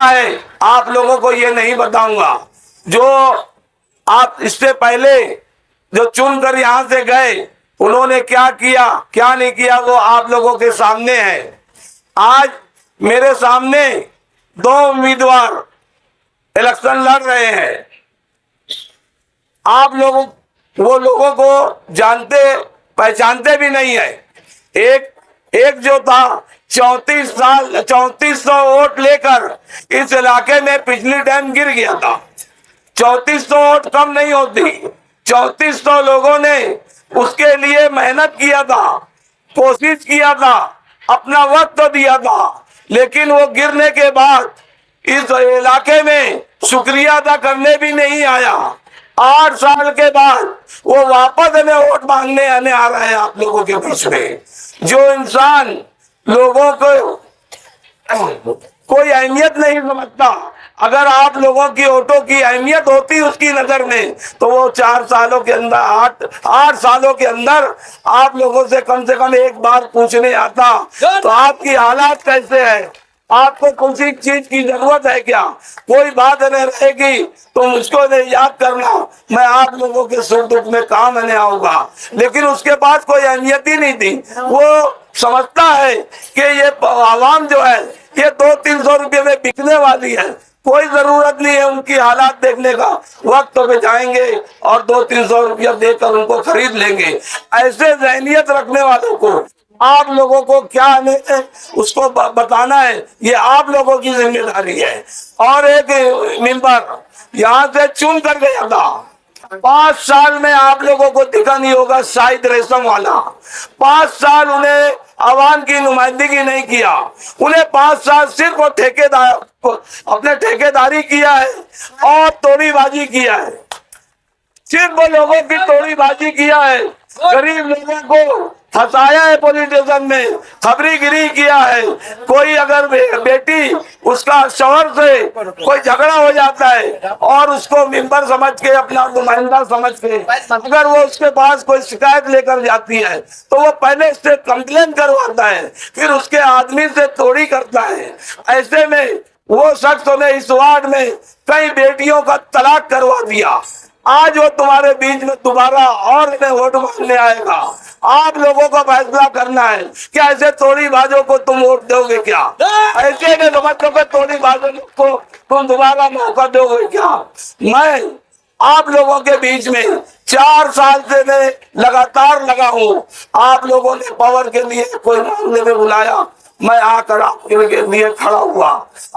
है आप लोगों को ये नहीं बताऊंगा। जो आप इससे पहले जो चुनकर यहाँ से गए उन्होंने क्या किया क्या नहीं किया वो आप लोगों के सामने है। आज मेरे सामने 2 उम्मीदवार इलेक्शन लड़ रहे हैं। आप लोगों वो लोगों को जानते पहचानते भी नहीं है। एक जो था 3400 वोट लेकर इस इलाके में पिछली टाइम गिर गया था। 3400 वोट कम नहीं होती। 3400 लोगों ने उसके लिए मेहनत किया था, कोशिश किया था, अपना वक्त दिया था, लेकिन वो गिरने के बाद इस इलाके में शुक्रिया अदा करने भी नहीं आया। 8 साल के बाद वो वापस हमें वोट मांगने आने आ रहा है आप लोगों के बीच में। जो इंसान लोगों को कोई अहमियत नहीं समझता, अगर आप लोगों की वोटों की अहमियत होती उसकी नजर में तो वो 4 सालों के अंदर 8 सालों के अंदर आप लोगों से कम एक बार पूछने आता तो आपकी हालात कैसे है, आपको किसी चीज की जरूरत है क्या, कोई बात नहीं रहेगी तो मुझको नहीं याद करना, मैं आप लोगों के सुख दुख में काम आने आऊंगा। लेकिन उसके पास कोई अहमियत ही नहीं थी। वो समझता है कि ये आवाम जो है ये 200-300 रुपये में बिकने वाली है, कोई जरूरत नहीं है उनकी हालात देखने का। वक्त पे जाएंगे और 200-300 रुपया देकर उनको खरीद लेंगे। ऐसे जहनियत रखने वालों को आप लोगों को क्या नहीं उसको बताना है, ये आप लोगों की जिम्मेदारी है। और एक मेंबर यहाँ से चुन कर गया था, 5 साल में आप लोगों को दिखा नहीं होगा शाहिद रेशम वाला। 5 साल उन्हें आवाम की नुमाइंदगी नहीं किया, उन्हें 5 साल सिर्फ वो अपने ठेकेदारी किया है और तोड़ीबाजी किया है, सिर्फ वो लोगों की तोड़ीबाजी किया है, गरीब लोगों को फंसाया है पुलिस स्टेशन में, खबरीगिरी किया है। कोई अगर बेटी उसका शौहर से कोई झगड़ा हो जाता है और उसको मेंबर समझ के अपना नुमाइंदा समझ के अगर वो उसके पास कोई शिकायत लेकर जाती है तो वो पहले उससे कंप्लेन करवाता है, फिर उसके आदमी से तोड़ी करता है। ऐसे में वो शख्स ने इस वार्ड में कई बेटियों का तलाक करवा दिया। आज वो तुम्हारे बीच में दोबारा और इन्हें वोट मांगने आएगा। आप लोगों को फैसला करना है कि ऐसे तोड़ीबाजों को तुम वोट दोगे क्या, ऐसे के समझो कि तोड़ीबाजों को तुम दोबारा मौका दोगे क्या। मैं आप लोगों के बीच में 4 साल से मैं लगातार लगा हूँ। आप लोगों ने पावर के लिए कोई मामले में बुलाया, मैं आकर आपके लिए खड़ा हुआ।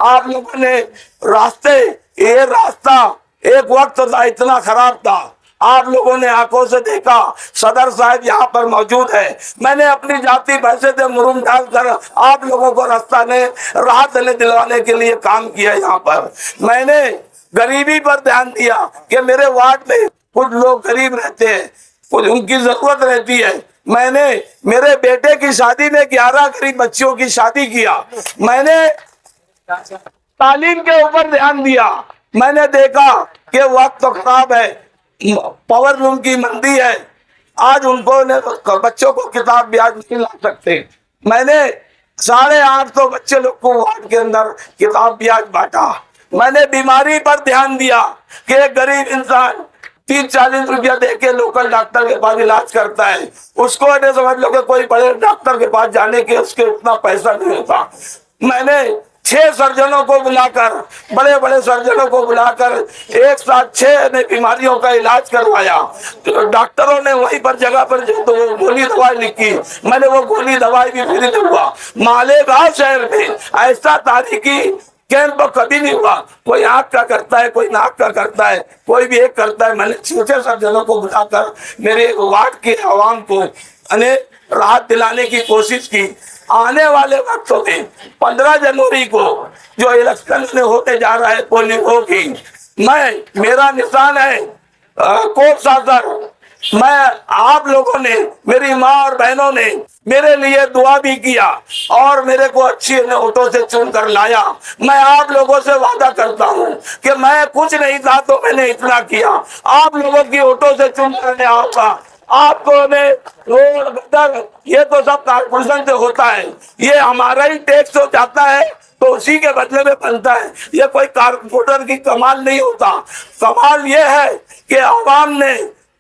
आप लोगों ने ये रास्ता एक वक्त था इतना खराब था, आप लोगों ने आंखों से देखा। सदर साहब यहाँ पर मौजूद है, मैंने अपनी जाति पैसे से मुरुम डालकर आप लोगों को राहत दिलवाने के लिए काम किया। यहाँ पर मैंने गरीबी पर ध्यान दिया कि मेरे वार्ड में कुछ लोग गरीब रहते हैं, कुछ उनकी जरूरत रहती है। मैंने मेरे बेटे की शादी में 11 गरीब बच्चियों की शादी किया। मैंने तालीम के ऊपर ध्यान दिया। मैंने देखा कि वक्त तो खराब है, पावर लूम की मंदी है, आज उनको बच्चों को किताब ब्याज नहीं ला सकते। मैंने 850 बच्चे लोग को वार्ड के अंदर किताब ब्याज बांटा। मैंने बीमारी पर ध्यान दिया कि एक गरीब इंसान 30-40 रुपया दे के लोकल डॉक्टर के पास इलाज करता है, उसको समझ लो कि कोई बड़े डॉक्टर के पास जाने के उसके उतना पैसा नहीं होता। मैंने 6 सर्जनों को बुलाकर, बड़े बड़े सर्जनों को बुलाकर एक साथ 6 बीमारियों का इलाज करवाया। तो डॉक्टरों ने वहीं पर जगह पर तो वो गोली दवाई लिखी, मैंने वो गोली दवाई भी फ्री दूंगा। मालेगांव शहर में ऐसा तारीखी कैंप कभी नहीं हुआ। कोई आँख का करता है, कोई नाक का करता है, कोई भी एक करता है। मैंने 6 सर्जनों को बुलाकर मेरे वार्ड के आवाम को राहत दिलाने की कोशिश की। आने वाले वक्तों में 15 जनवरी को जो इलेक्शन में होने जा रहा है पोलिंग होगी, मेरा निशान है कोर्ट शासक। मैं आप लोगों ने, मेरी माँ और बहनों ने मेरे लिए दुआ भी किया और मेरे को अच्छी वोटों से चुन कर लाया। मैं आप लोगों से वादा करता हूँ कि मैं कुछ नहीं था तो मैंने इतना किया। आप लोगों की वोटों से चुन करने आऊंगा, आपको ने रोड गटर ये तो सब कारपोरेशन से होता है, ये हमारा ही टैक्स हो जाता है तो उसी के बदले में बनता है। ये कोई कारपोरेटर की कमाल नहीं होता, कमाल ये है कि आवाम ने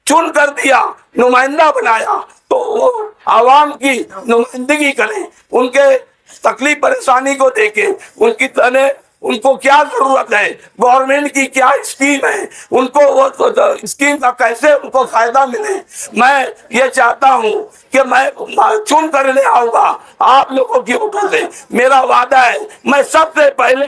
चुन कर दिया, नुमाइंदा बनाया, तो वो आवाम की नुमाइंदगी करें, उनके तकलीफ परेशानी को देखे, उनकी तरह उनको क्या जरूरत है, गवर्नमेंट की क्या स्कीम है, उनको वो स्कीम का कैसे उनको फायदा मिले। मैं ये चाहता हूँ कि मैं चुन कर ले आऊंगा आप लोगों की वोटों से, मेरा वादा है। मैं सबसे पहले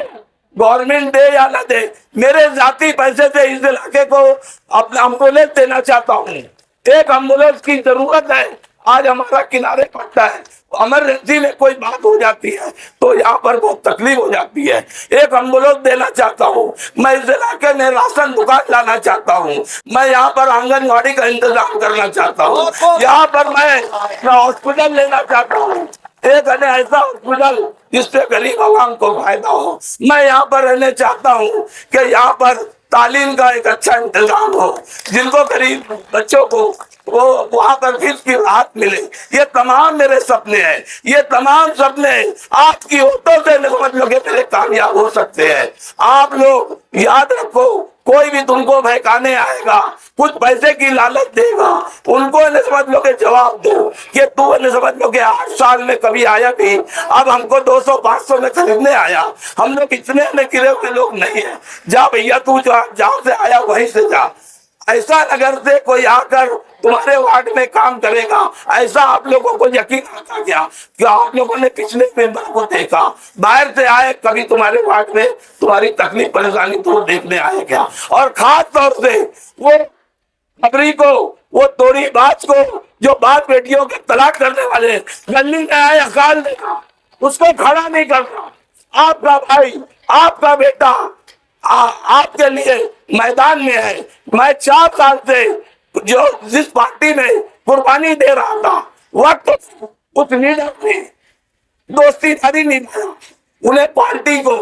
गवर्नमेंट दे या ना दे, मेरे जाती पैसे से इस इलाके को अपना एम्बुलेंस देना चाहता हूँ। एक एम्बुलेंस की जरूरत है, आज हमारा किनारे पड़ता है, इमरजेंसी में कोई बात हो जाती है तो यहाँ पर बहुत तकलीफ हो जाती है। एक एम्बुलेंस देना चाहता हूँ, मैं इस इलाके में राशन दुकान लाना चाहता हूँ, मैं यहाँ पर आंगनबाड़ी का इंतजाम करना चाहता हूँ, यहाँ पर मैं हॉस्पिटल लेना चाहता हूँ, एक ऐसा हॉस्पिटल जिससे गरीब आवाम को फायदा हो। मैं यहाँ पर रहने चाहता हूँ कि यहाँ पर तालीम का एक अच्छा इंतजाम हो, जिनको गरीब बच्चों को वो वहां पर फीस की राहत मिले। ये तमाम मेरे सपने हैं, ये तमाम सपने आपकी वोटों से समझ लो मेरे कामयाब हो सकते हैं। आप लोग याद रखो, कोई भी तुमको बहकाने आएगा, कुछ पैसे की लालच देगा, उनको समझ लो के जवाब दो कि तू समझ लो के 8 साल में कभी आया भी, अब हमको 200-500 में खरीदने आया, हम लोग इतने में गिरे हुए लोग नहीं है। जा भैया तू जहाँ से आया वहीं से जा। ऐसा नगर से कोई आकर तुम्हारे वार्ड में काम करेगा, ऐसा आप लोगों को यकीन आता क्या कि आप लोगों ने पिछले मेंबर को देखा, बाहर से आए कभी तुम्हारे वार्ड में तुम्हारी तकलीफ परेशानी तो देखने आए क्या। और खास तौर से वो खबरी को, वो तोड़ी बात को, जो बात बेटियों के तलाक करने वाले गली में आए अकाल देखा, उसको खड़ा नहीं करता। आपका भाई, आपका बेटा आपके लिए मैदान में है। मैं 4 साल से जो जिस पार्टी में कुर्बानी दे रहा था, वक्त उस लीडर ने दोस्तीदारी निभाया, उन्हें पार्टी को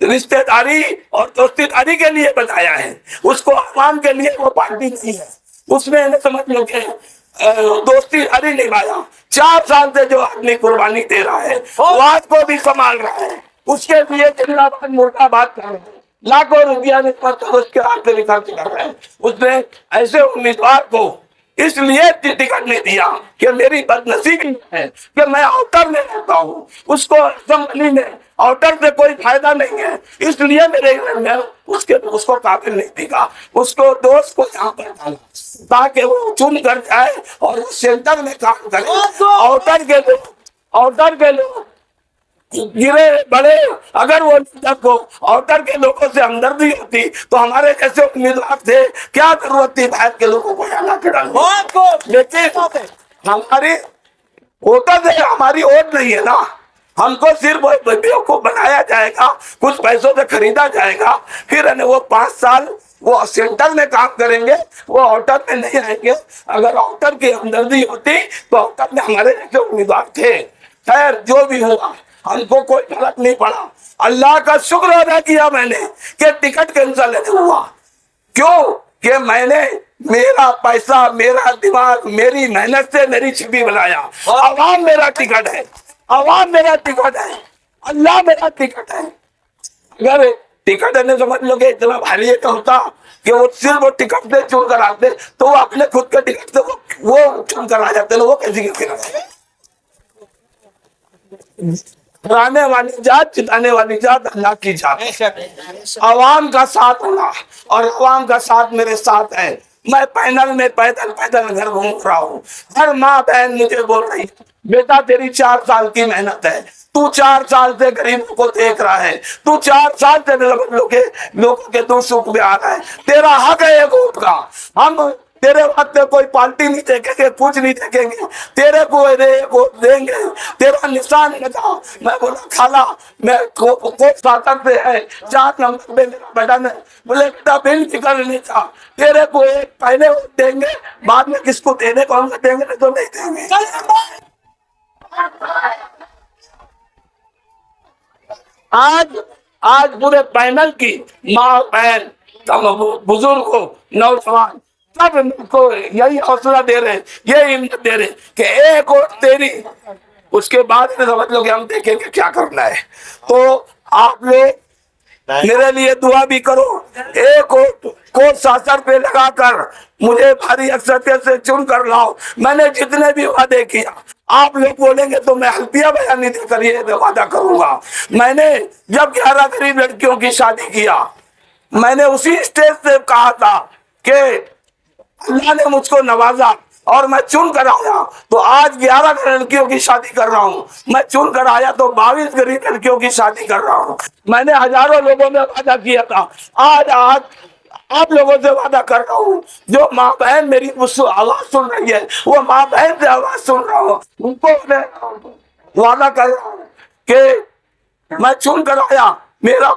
रिश्तेदारी और दोस्तीदारी के लिए बताया है, उसको आवाम के लिए वो पार्टी नहीं है, उसमें समझ लो के दोस्तीदारी निभाया। 4 साल से जो आदमी कुर्बानी दे रहा है वो आज को भी संभाल रहा है, उसके लिए जिंदाबाद मुर्दाबाद कर रहे हैं, लाखों रुपया उसके हाथ से निकाल कर रहे हैं। उसने ऐसे उम्मीदवार को इसलिए टिकट नहीं दिया कि मेरी बदनसीबी है कि मैं आउटर में रहता हूँ, उसको असेंबली में आउटर से कोई फायदा नहीं है, इसलिए मेरे उसको काबिल नहीं दिखा, उसको दोस्त को यहाँ पर डाला ताकि वो चुन कर जाए और वो सेंटर में काम करे। आउटर के लोग गिरे बड़े, अगर वो आउटर के लोगों से हमदर्दी होती तो हमारे जैसे उम्मीदवार थे, क्या जरूरत थी बाहर के लोगों को जाना फिराने। लेकिन हमारी वोटर से हमारी वोट नहीं है ना, हमको सिर्फ को बनाया जाएगा, कुछ पैसों से खरीदा जाएगा, फिर वो 5 साल वो सेंटर में काम करेंगे, वो आउटर में नहीं आएंगे। अगर आउटर की हमदर्दी होती तो आउटर में हमारे जैसे उम्मीदवार थे। खैर जो भी हुआ हमको कोई फर्क नहीं पड़ा, अल्लाह का शुक्र अदा किया मैंने कि टिकट कैंसिल नहीं हुआ। क्यों कि मैंने मेरा पैसा, मेरा दिमाग, मेरी मेहनत से मेरी छवि बनाया। आवाम मेरा टिकट है, आवाम मेरा टिकट है, अल्लाह मेरा टिकट है। अगर टिकट ने समझ लो कि इतना भारी तो होता कि वो सिर्फ वो टिकट से चुन कर आते तो वो अपने खुद के टिकट से वो चुन कर आ जाते, वो कैसे हराने वाली जात, जिताने वाली जात अल्लाह की जात। आवाम का साथ होना और आवाम का साथ मेरे साथ है। मैं पैनल में पैदल पैदल घर घूम रहा हूँ, हर माँ बहन मुझे बोल रही बेटा तेरी 4 साल की मेहनत है, तू 4 साल से गरीबों को देख रहा है, तू 4 साल से लोगों के दुख सुख में आ रहा है, तेरा हक है एक वोट का। हम तेरे वक्त कोई पार्टी नहीं देखेंगे, कुछ नहीं देखेंगे, तेरे को वोट देंगे, तेरा निशान बता। मैं बोला खाला मैं को शासन से है, 4 नंबर पे मेरा बटन है। बोले बेटा बिल फिक्र नहीं था, तेरे को एक पहले वोट देंगे, बाद में किसको देने को हम देंगे नहीं तो नहीं देंगे। आज पूरे पैनल की माँ बहन बुजुर्ग हो, नौजवान सब इनको यही हौसला दे रहे, ये हिम्मत दे रहे कि एक वोट तेरी, उसके बाद में समझ लो कि हम देखेंगे क्या करना है। तो आप लोग मेरे लिए दुआ भी करो, एक वोट को शासन पे लगाकर मुझे भारी अक्सरियत से चुन कर लाओ। मैंने जितने भी वादे किया, आप लोग बोलेंगे तो मैं हल्फिया बयानी देकर ये वादा करूंगा। मैंने जब 11 गरीब लड़कियों की शादी किया, मैंने उसी स्टेज से कहा था कि अल्लाह ने मुझको नवाजा और मैं चुन कर आया, तो आज 11 लड़कियों की शादी कर रहा हूँ। मैं चुन कर आया तो 22 गरीब लड़कियों की शादी कर रहा हूँ। मैंने हजारों लोगों में वादा किया था, आज आप लोगों से वादा कर रहा हूँ, जो माँ बहन मेरी मुझसे आवाज सुन रही है, वो माँ बहन से आवाज सुन रहा हूँ, उनको मैं वादा कर रहा हूँ कि मैं चुन कर आया। मेरा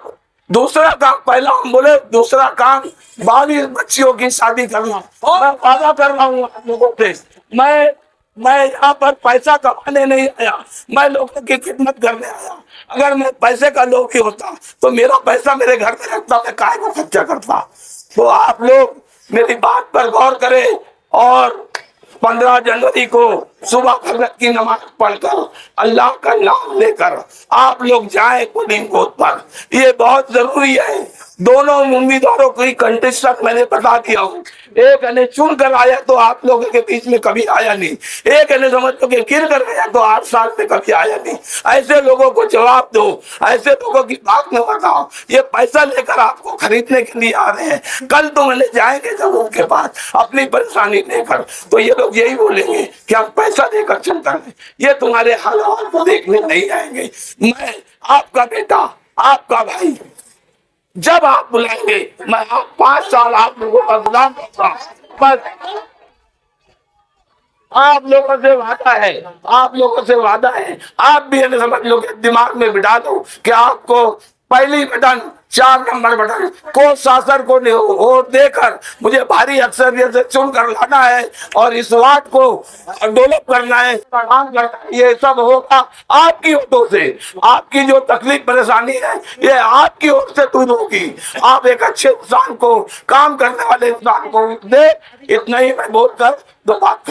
दूसरा काम, पहला हम बोले दूसरा काम 22 बच्चियों की शादी करना। मैं वादा कर रहा हूँ आप लोगों से, मैं यहाँ पर पैसा कमाने नहीं आया, मैं लोगों की खिदमत करने आया। अगर मैं पैसे का लोभी होता तो मेरा पैसा मेरे घर में रखता, मैं काहे को खर्चा करता। तो आप लोग मेरी बात पर गौर करें और 15 जनवरी को सुबह फजर की नमाज पढ़कर अल्लाह का नाम लेकर आप लोग जाएं पोलिंग बूथ पर। ये बहुत जरूरी है। दोनों उम्मीदवारों की कंटेस्टेंट मैंने बता दिया हूँ। एक ने चुन कर आया तो आप लोगों के बीच में कभी आया नहीं, एक ने समझ लो कि गिर कर गया तो 8 साल में कभी आया नहीं। ऐसे लोगों को जवाब दो, ऐसे लोगों की बात न बताओ। ये पैसा लेकर आपको खरीदने के लिए आ रहे हैं, कल तो मैंने जाएंगे जब उनके पास अपनी परेशानी लेकर, तो ये लोग यही बोलेंगे कि हम पैसा देकर चलता है, ये तुम्हारे हालात को देखने नहीं आएंगे। मैं आपका बेटा, आपका भाई, जब आप बुलाएंगे मैं 5 साल आप लोगों का गुलाम रहूंगा। बस आप लोगों से वादा है, आप लोगों से वादा है। आप भी ये समझ लो, दिमाग में बिठा दो कि आपको पहली बटन 4 नंबर बटन को शासन को वोट देकर मुझे भारी अक्सरियत से चुन कर लाना है और इस वार्ड को डेवलप करना है, काम करना है। ये सब होगा आपकी वोटों से। आपकी जो तकलीफ परेशानी है ये आपकी ओर से दूर होगी। आप एक अच्छे इंसान को, काम करने वाले इंसान को दे। इतना ही मैं बोलकर दो बात